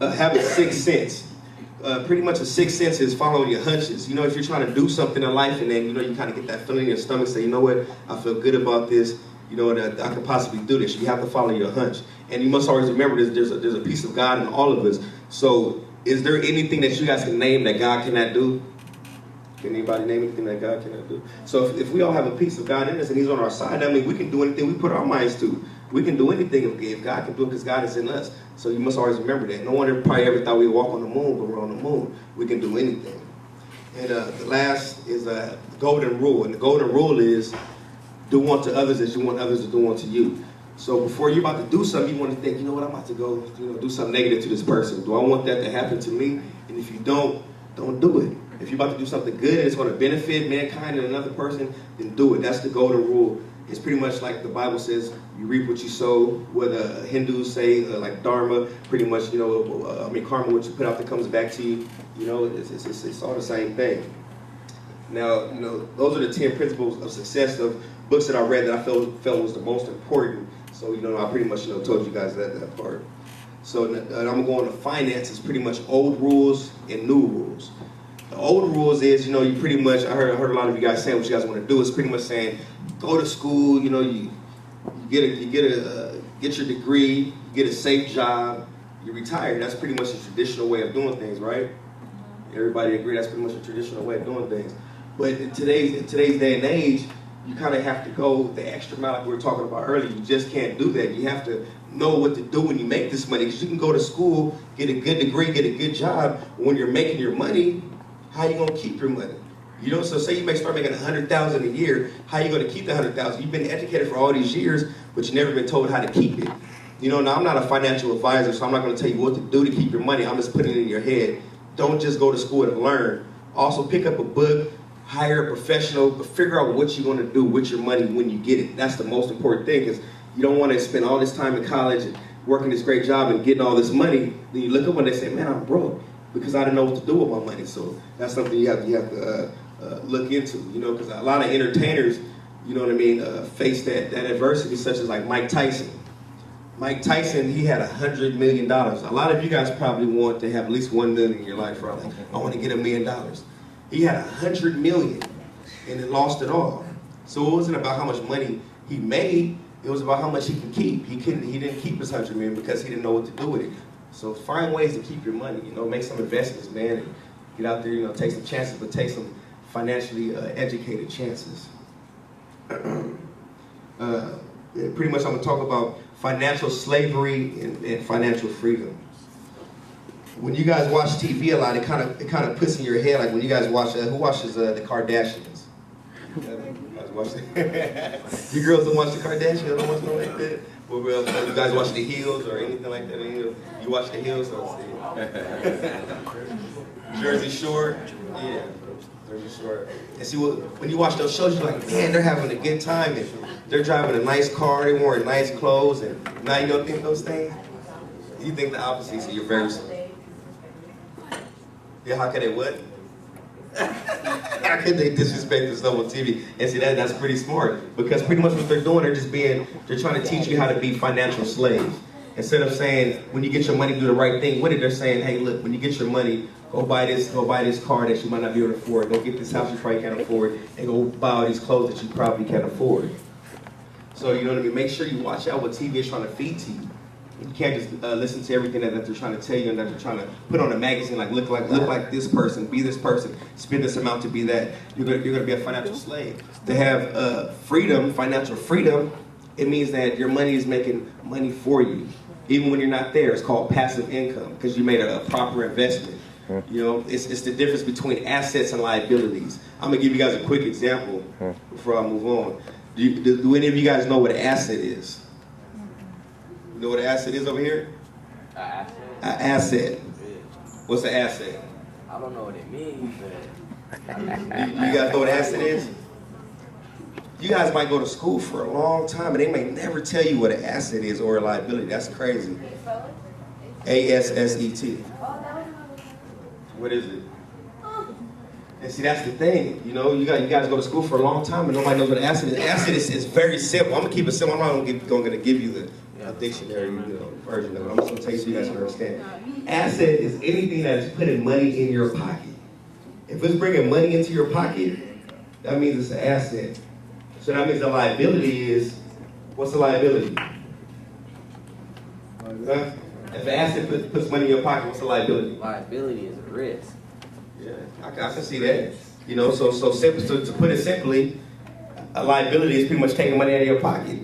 have a sixth sense. Pretty much a sixth sense is following your hunches. You know, if you're trying to do something in life and then, you know, you kind of get that feeling in your stomach, say, you know what, I feel good about this, you know, that I could possibly do this. You have to follow your hunch. And you must always remember there's a piece of God in all of us. So is there anything that you guys can name that God cannot do? Can anybody name anything that God cannot do? So if we all have a piece of God in us and he's on our side, I mean, we can do anything we put our minds to. We can do anything if God can do it because God is in us. So you must always remember that. No one probably ever thought we'd walk on the moon, but we're on the moon. We can do anything. And the last is the golden rule. And the golden rule is do unto others as you want others to do unto you. So before you're about to do something, you want to think, you know what, I'm about to go do something negative to this person. Do I want that to happen to me? And if you don't do it. If you're about to do something good and it's going to benefit mankind and another person, then do it. That's the golden rule. It's pretty much like the Bible says, you reap what you sow. What the Hindus say, like dharma, pretty much, you know, karma, what you put out that comes back to you. You know, it's all the same thing. Now, you know, those are the 10 principles of success of books that I read that I felt was the most important. So, you know, I pretty much, you know, told you guys that part. So I'm going to finances, pretty much old rules and new rules. The old rules is, you know, you pretty much, I heard a lot of you guys saying what you guys want to do. It's pretty much saying, go to school, you know, you get your degree, you get a safe job, you retire. That's pretty much a traditional way of doing things, right? Everybody agree that's pretty much a traditional way of doing things. But in today's day and age, you kind of have to go the extra mile like we were talking about earlier. You just can't do that. You have to know what to do when you make this money. Because you can go to school, get a good degree, get a good job. When you're making your money, how are you going to keep your money? You know, so say you may start making $100,000 a year. How are you going to keep the $100,000? You've been educated for all these years, but you've never been told how to keep it. You know, now I'm not a financial advisor, so I'm not going to tell you what to do to keep your money. I'm just putting it in your head. Don't just go to school to learn. Also, pick up a book, hire a professional, but figure out what you're going to do with your money when you get it. That's the most important thing, because you don't want to spend all this time in college and working this great job and getting all this money. Then you look up and they say, man, I'm broke because I didn't know what to do with my money. So that's something you have to look into, you know, because a lot of entertainers, you know what I mean, face that adversity, such as like Mike Tyson. Mike Tyson, he had $100 million. A lot of you guys probably want to have at least $1 million in your life, right? Like, I want to get $1 million. He had $100 million and then lost it all. So it wasn't about how much money he made, it was about how much he could keep. He didn't keep his $100 million because he didn't know what to do with it. So find ways to keep your money, you know, make some investments, man, and get out there, you know, take some chances, but take some financially educated chances. Pretty much I'm going to talk about financial slavery and financial freedom. When you guys watch TV a lot, it kind of puts in your head, like when you guys watch, who watches the Kardashians? You guys watch it? You girls don't watch the Kardashians? Don't watch nothing like that? Well, you guys watch The Hills or anything like that? You watch The Hills? Jersey Shore? Yeah. Jersey Shore. And see, when you watch those shows, you're like, man, they're having a good time. And they're driving a nice car, they're wearing nice clothes, and now you don't think those things? You think the opposite, so you're very sorry. Yeah, how can they what? How can they disrespect this stuff on TV? And see, that's pretty smart, because pretty much what they're doing, they're trying to teach you how to be financial slaves. Instead of saying, when you get your money, do the right thing with it, they're saying, hey, look, when you get your money, go buy this car that you might not be able to afford, go get this house you probably can't afford, and go buy all these clothes that you probably can't afford. So, you know what I mean? Make sure you watch out what TV is trying to feed to you. You can't just listen to everything that they're trying to tell you and that they're trying to put on a magazine, like look like this person, be this person, spend this amount to be that. You're gonna be a financial slave. To have freedom, financial freedom, it means that your money is making money for you, even when you're not there. It's called passive income because you made a proper investment. You know, it's the difference between assets and liabilities. I'm gonna give you guys a quick example before I move on. Do any of you guys know what an asset is? You know what an asset is over here? An asset? An asset. What's an asset? I don't know what it means, but... You guys know what an asset is? You guys might go to school for a long time and they may never tell you what an asset is or a liability. That's crazy. A-S-S-E-T. What is it? And see, that's the thing, you know, you guys go to school for a long time and nobody knows what an asset is. An asset is very simple. I'm gonna keep it simple. I'm not gonna give you the a dictionary, version of it. I'm just gonna tell you so you guys can understand. Asset is anything that is putting money in your pocket. If it's bringing money into your pocket, that means it's an asset. So that means the liability is, what's the liability? Huh? If an asset puts money in your pocket, what's the liability? Liability is a risk. Yeah, I can see that. So simple, to put it simply, a liability is pretty much taking money out of your pocket.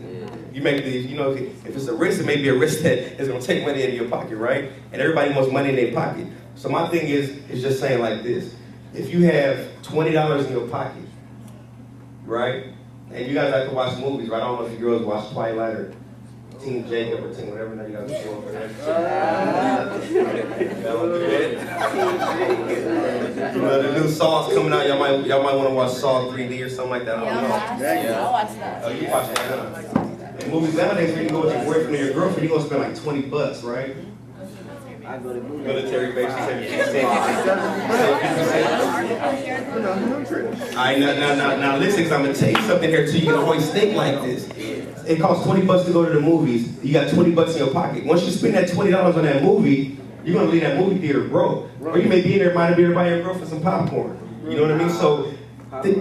You make these, if it's a risk, it may be a risk that is going to take money out of your pocket, right? And everybody wants money in their pocket. So my thing is just saying like this. If you have $20 in your pocket, right? And you guys like to watch movies, right? I don't know if you girls watch Twilight or Team Jacob or Team whatever. Now you guys go over there. The new Saw's coming out. Y'all might want to watch Saw 3D or something like that. I don't know. I'll watch that. Oh, you watch that, huh? In movies nowadays, when you go with your boyfriend or your girlfriend, you're gonna spend like $20, right? I go to Military base, Alright, now listen, because I'm gonna tell you something here too. You can always think like this. It costs $20 to go to the movies. You got $20 in your pocket. Once you spend that $20 on that movie, you're gonna leave that movie theater broke. Or you may be in there minding beer, buy your girlfriend some popcorn. You know what I mean? So it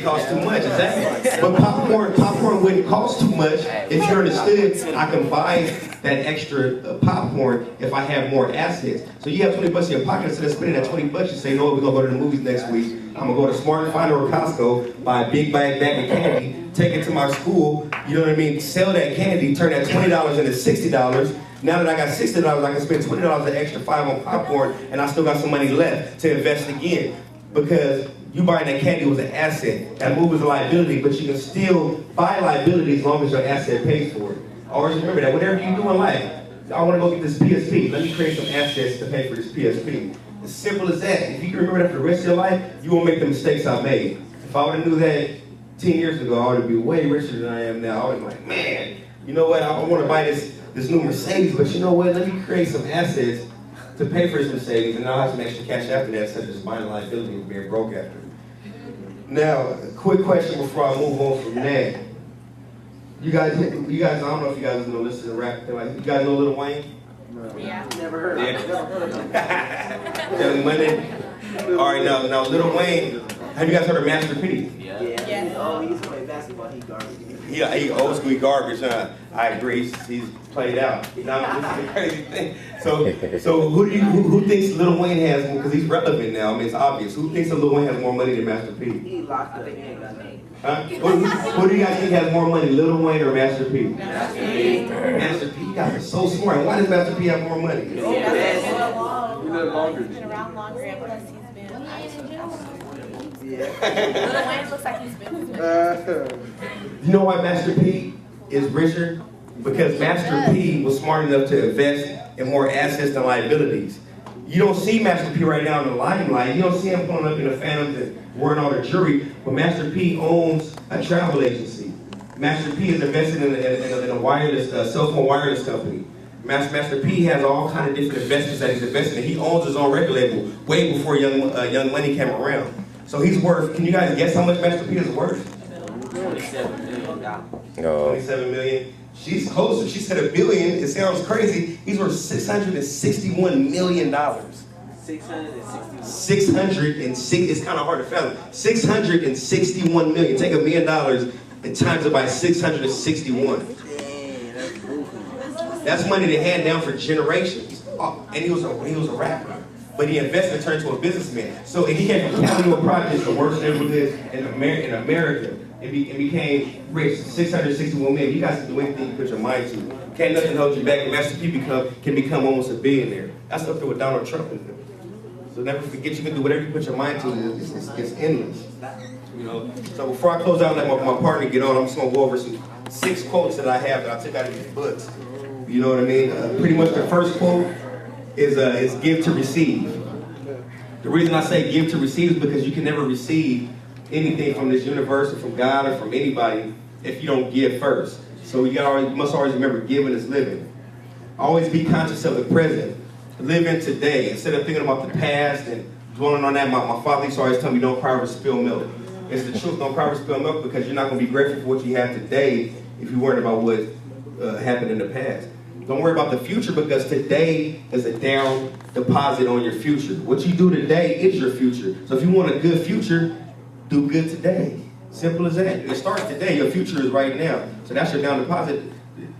costs too much, exactly. But popcorn wouldn't cost too much if you understood I can buy that extra popcorn if I have more assets. So you have $20 in your pocket, instead of spending that $20, you say, we're gonna go to the movies next week. I'm gonna go to Smart & Final or Costco, buy a big bag of candy, take it to my school, you know what I mean? Sell that candy, turn that $20 into $60. Now that I got $60, I can spend $20 an extra $5 on popcorn, and I still got some money left to invest again. Because you buying that candy was an asset. That move was a liability, but you can still buy liability as long as your asset pays for it. Always remember that whatever you do in life, I want to go get this PSP. Let me create some assets to pay for this PSP. As simple as that. If you can remember that for the rest of your life, you won't make the mistakes I made. If I would have knew that 10 years ago, I would be way richer than I am now. I would have been like, man, you know what? I want to buy this new Mercedes, but you know what? Let me create some assets to pay for this Mercedes, and I'll have some extra cash after that, such as buying a liability and being broke after. Now, a quick question before I move on from that. You guys, I don't know if you guys know, listen to rap. You guys know Lil Wayne? Yeah. Never heard of it. Young Money. All right, now Lil Wayne. Have you guys heard of Master P? Yeah. Oh, he used to play basketball. He garbage. Yeah, he old school garbage. I agree. He's played out. Now this is the crazy thing. So who thinks Lil Wayne has? Because he's relevant now. I mean, it's obvious. Who thinks that Lil Wayne has more money than Master P? He locked up. He ain't got nothing. Huh? Who do you guys think has more money, Lil Wayne or Master P? Master P. Master P. You guys are so smart. Why does Master P have more money? He's been around longer, and plus he's been. Lil Wayne looks like he's been. You know why Master P is richer? Because Master P was smart enough to invest in more assets than liabilities. You don't see Master P right now in the limelight. You don't see him pulling up in the Phantoms and wearing all the jewelry. But Master P owns a travel agency. Master P is invested in a wireless, cell phone wireless company. Master P has all kind of different investments that he's invested in. He owns his own record label way before Young Money came around. So he's worth, can you guys guess how much Master P is worth? $27 million. 27 million. She's closer. She said $1 billion. It sounds crazy. He's worth $661 million. 660. It's kind of hard to fathom. $661 million. Take $1 million and times it by 661. That's money to hand down for generations. And he was a rapper. But the investment turned to a businessman. So he came from Colonial Projects, the worst neighborhood in America. It became rich, 661 million. You guys can do anything you put your mind to. Can't nothing hold you back. And Master P can become almost a billionaire. That's up there with Donald Trump is doing. So never forget, you can do whatever you put your mind to. It's endless. You know. So before I close out and let my partner get on, I'm just gonna go over some 6 quotes that I have that I took out of these books. You know what I mean? Pretty much the first quote is give to receive. The reason I say give to receive is because you can never receive anything from this universe or from God or from anybody if you don't give first. So you must always remember giving is living. Always be conscious of the present. Live in today. Instead of thinking about the past and dwelling on that, my father used to always tell me don't cry over spilled milk. It's the truth, don't cry over spilled milk, because you're not going to be grateful for what you have today if you're worried about what happened in the past. Don't worry about the future because today is a down deposit on your future. What you do today is your future. So if you want a good future, do good today. Simple as that. It starts today. Your future is right now. So that's your down deposit.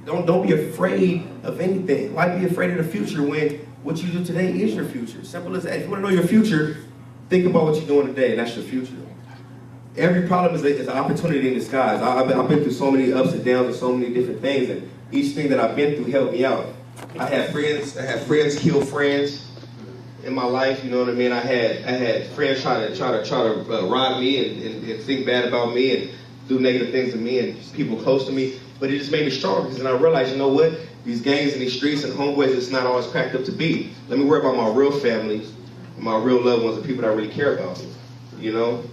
Don't be afraid of anything. Why be afraid of the future when what you do today is your future? Simple as that. If you want to know your future, think about what you're doing today, and that's your future. Every problem is an opportunity in disguise. I've been through so many ups and downs and so many different things, and each thing that I've been through helped me out. I had friends kill friends in my life. You know what I mean? I had friends try to rob me and think bad about me and do negative things to me and people close to me. But it just made me stronger because then I realized, you know what? These gangs in these streets and homeboys, it's not always cracked up to be. Let me worry about my real family, my real loved ones, the people that really care about me. You know?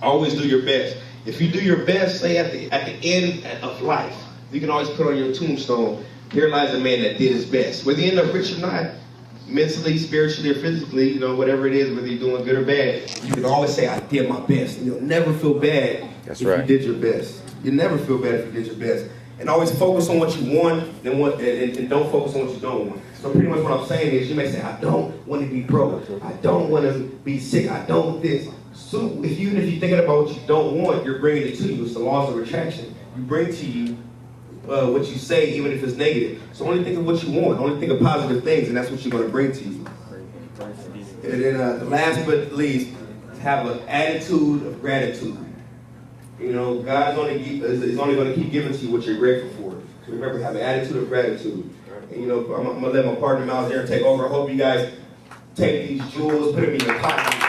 Always do your best. If you do your best, say at the end of life, you can always put on your tombstone, here lies a man that did his best. Whether you end up rich or not, mentally, spiritually, or physically, you know, whatever it is, whether you're doing good or bad, you can always say, I did my best. And you'll never feel bad if you did your best. You never feel bad if you did your best. And always focus on what you want and don't focus on what you don't want. So pretty much what I'm saying is, you may say, I don't want to be broke. I don't want to be sick. I don't want this. So even if you're thinking about what you don't want, you're bringing it to you. It's the laws of attraction. You bring to you what you say, even if it's negative. So only think of what you want. Only think of positive things, and that's what you're going to bring to you. And then last but not least, have an attitude of gratitude. You know, God's is only going to keep giving to you what you're grateful for. So remember, have an attitude of gratitude. And you know, I'm going to let my partner Miles Aaron take over. I hope you guys take these jewels, put them in your pocket.